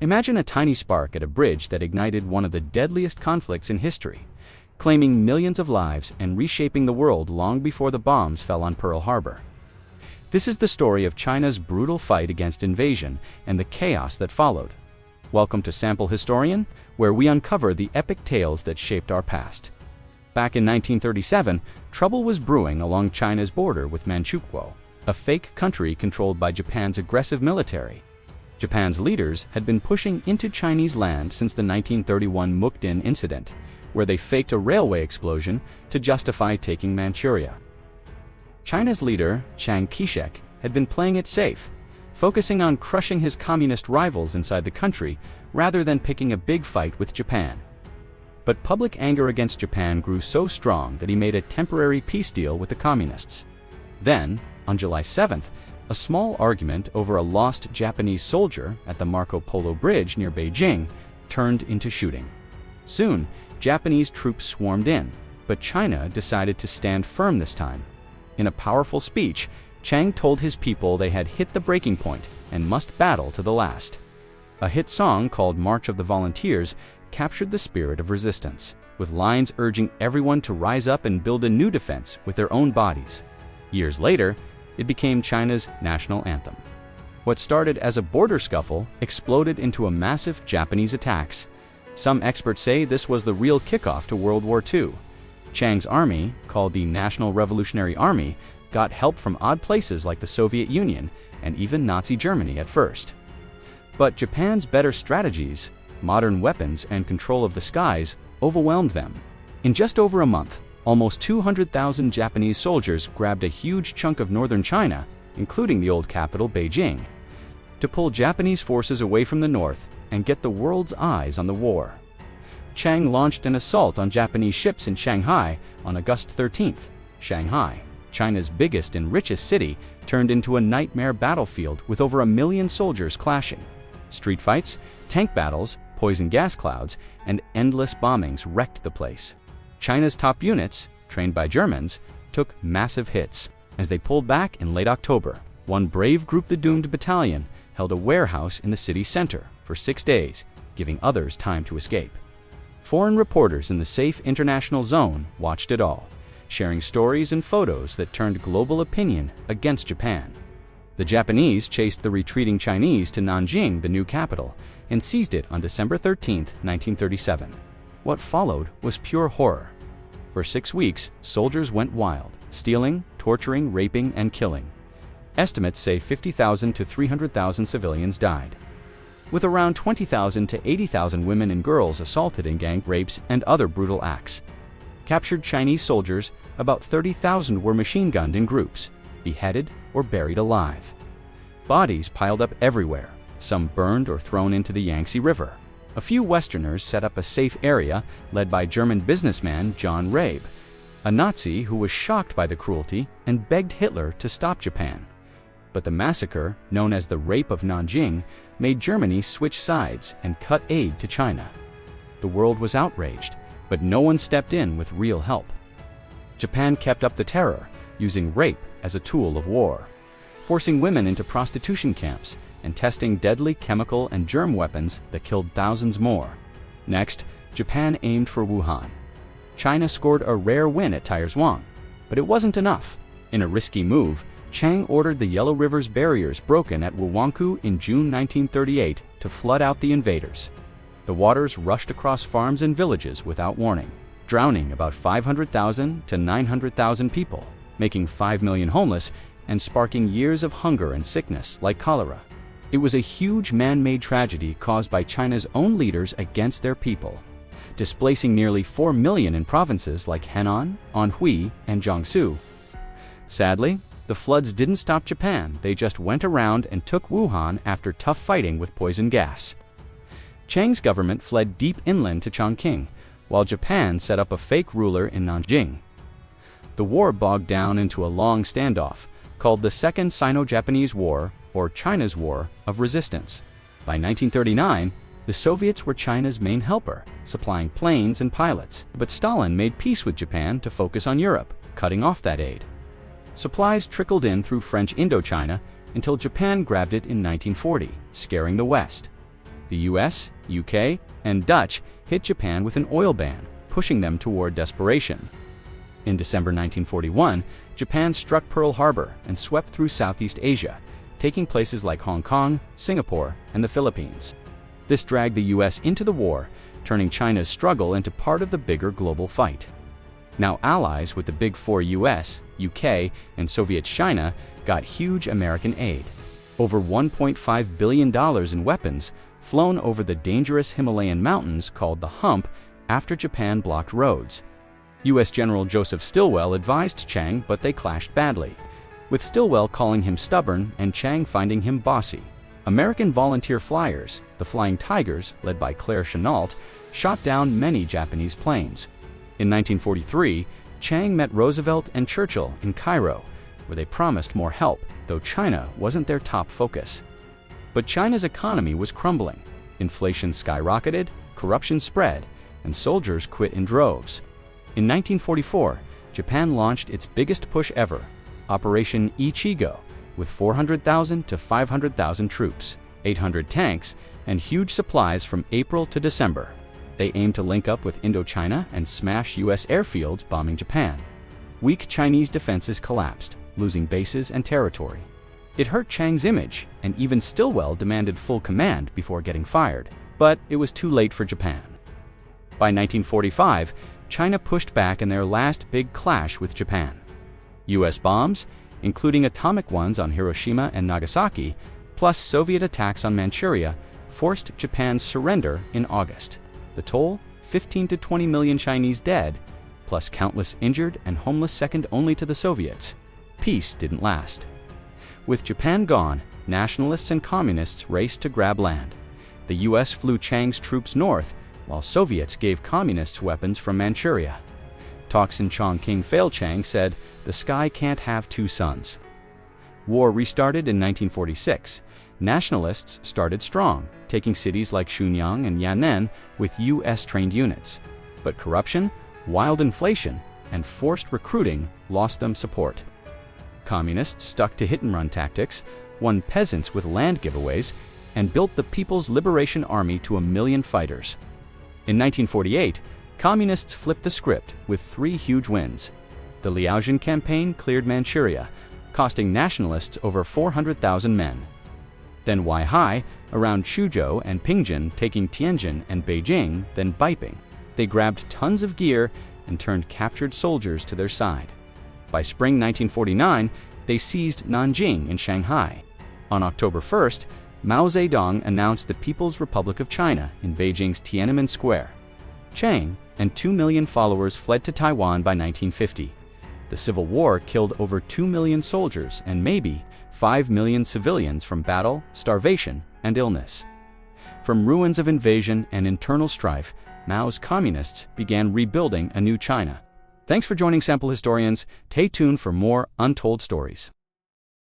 Imagine a tiny spark at a bridge that ignited one of the deadliest conflicts in history, claiming millions of lives and reshaping the world long before the bombs fell on Pearl Harbor. This is the story of China's brutal fight against invasion and the chaos that followed. Welcome to Sample Historian, where we uncover the epic tales that shaped our past. Back in 1937, trouble was brewing along China's border with Manchukuo, a fake country controlled by Japan's aggressive military. Japan's leaders had been pushing into Chinese land since the 1931 Mukden incident, where they faked a railway explosion to justify taking Manchuria. China's leader, Chiang Kai-shek, had been playing it safe, focusing on crushing his communist rivals inside the country rather than picking a big fight with Japan. But public anger against Japan grew so strong that he made a temporary peace deal with the communists. Then, on July 7th, a small argument over a lost Japanese soldier at the Marco Polo Bridge near Beijing turned into shooting. Soon, Japanese troops swarmed in, but China decided to stand firm this time. In a powerful speech, Chiang told his people they had hit the breaking point and must battle to the last. A hit song called March of the Volunteers captured the spirit of resistance, with lines urging everyone to rise up and build a new defense with their own bodies. Years later, it became China's national anthem. What started as a border scuffle exploded into a massive Japanese attacks. Some experts say this was the real kickoff to World War II. Chiang's army, called the National Revolutionary Army, got help from odd places like the Soviet Union and even Nazi Germany at first. But Japan's better strategies, modern weapons, and control of the skies overwhelmed them. In just over a month, almost 200,000 Japanese soldiers grabbed a huge chunk of northern China, including the old capital Beijing, to pull Japanese forces away from the north and get the world's eyes on the war. Chiang launched an assault on Japanese ships in Shanghai on August 13th. Shanghai, China's biggest and richest city, turned into a nightmare battlefield with over 1 million soldiers clashing. Street fights, tank battles, poison gas clouds, and endless bombings wrecked the place. China's top units, trained by Germans, took massive hits. As they pulled back in late October, one brave group, the Doomed Battalion, held a warehouse in the city center for 6 days, giving others time to escape. Foreign reporters in the safe international zone watched it all, sharing stories and photos that turned global opinion against Japan. The Japanese chased the retreating Chinese to Nanjing, the new capital, and seized it on December 13, 1937. What followed was pure horror. For 6 weeks, soldiers went wild, stealing, torturing, raping, and killing. Estimates say 50,000 to 300,000 civilians died, with around 20,000 to 80,000 women and girls assaulted in gang rapes and other brutal acts. Captured Chinese soldiers, about 30,000 were machine-gunned in groups, beheaded, or buried alive. Bodies piled up everywhere, some burned or thrown into the Yangtze River. A few Westerners set up a safe area led by German businessman John Rabe, a Nazi who was shocked by the cruelty and begged Hitler to stop Japan. But the massacre, known as the Rape of Nanjing, made Germany switch sides and cut aid to China. The world was outraged, but no one stepped in with real help. Japan kept up the terror, using rape as a tool of war, forcing women into prostitution camps and testing deadly chemical and germ weapons that killed thousands more. Next, Japan aimed for Wuhan. China scored a rare win at Taizhuang, but it wasn't enough. In a risky move, Chiang ordered the Yellow River's barriers broken at Wuwanku in June 1938 to flood out the invaders. The waters rushed across farms and villages without warning, drowning about 500,000 to 900,000 people, making 5 million homeless and sparking years of hunger and sickness like cholera. It was a huge man-made tragedy caused by China's own leaders against their people, displacing nearly 4 million in provinces like Henan, Anhui, and Jiangsu. Sadly, the floods didn't stop Japan, they just went around and took Wuhan after tough fighting with poison gas. Chiang's government fled deep inland to Chongqing, while Japan set up a fake ruler in Nanjing. The war bogged down into a long standoff, called the Second Sino-Japanese War, or China's War of Resistance. By 1939, the Soviets were China's main helper, supplying planes and pilots. But Stalin made peace with Japan to focus on Europe, cutting off that aid. Supplies trickled in through French Indochina until Japan grabbed it in 1940, scaring the West. The US, UK, and Dutch hit Japan with an oil ban, pushing them toward desperation. In December 1941, Japan struck Pearl Harbor and swept through Southeast Asia, taking places like Hong Kong, Singapore, and the Philippines. This dragged the US into the war, turning China's struggle into part of the bigger global fight. Now allies with the Big Four US, UK, and Soviet China got huge American aid. Over $1.5 billion in weapons flown over the dangerous Himalayan mountains called the Hump after Japan blocked roads. US General Joseph Stilwell advised Chiang, but they clashed badly, with Stilwell calling him stubborn and Chiang finding him bossy. American volunteer flyers, the Flying Tigers, led by Claire Chennault, shot down many Japanese planes. In 1943, Chiang met Roosevelt and Churchill in Cairo, where they promised more help, though China wasn't their top focus. But China's economy was crumbling. Inflation skyrocketed, corruption spread, and soldiers quit in droves. In 1944, Japan launched its biggest push ever, Operation Ichi-Go, with 400,000 to 500,000 troops, 800 tanks, and huge supplies from April to December. They aimed to link up with Indochina and smash US airfields bombing Japan. Weak Chinese defenses collapsed, losing bases and territory. It hurt Chiang's image, and even Stilwell demanded full command before getting fired, but it was too late for Japan. By 1945, China pushed back in their last big clash with Japan. US bombs, including atomic ones on Hiroshima and Nagasaki, plus Soviet attacks on Manchuria, forced Japan's surrender in August. The toll? 15 to 20 million Chinese dead, plus countless injured and homeless second only to the Soviets. Peace didn't last. With Japan gone, nationalists and communists raced to grab land. The US flew Chiang's troops north, while Soviets gave communists weapons from Manchuria. Talks in Chongqing failed. Chiang said, "The sky can't have two suns." War restarted in 1946. Nationalists started strong, taking cities like Shenyang and Yan'an with US-trained units. But corruption, wild inflation, and forced recruiting lost them support. Communists stuck to hit-and-run tactics, won peasants with land giveaways, and built the People's Liberation Army to 1 million fighters. In 1948, Communists flipped the script with 3 huge wins. The Liaoyuan campaign cleared Manchuria, costing nationalists over 400,000 men. Then WWII around Suzhou and Pingjin, taking Tianjin and Beijing, then Beiping. They grabbed tons of gear and turned captured soldiers to their side. By spring 1949, they seized Nanjing in Shanghai. On October 1st, Mao Zedong announced the People's Republic of China in Beijing's Tiananmen Square. Chiang and 2 million followers fled to Taiwan by 1950. The Civil War killed over 2 million soldiers and maybe 5 million civilians from battle, starvation, and illness. From ruins of invasion and internal strife, Mao's communists began rebuilding a new China. Thanks for joining Sample Historians. Stay tuned for more untold stories.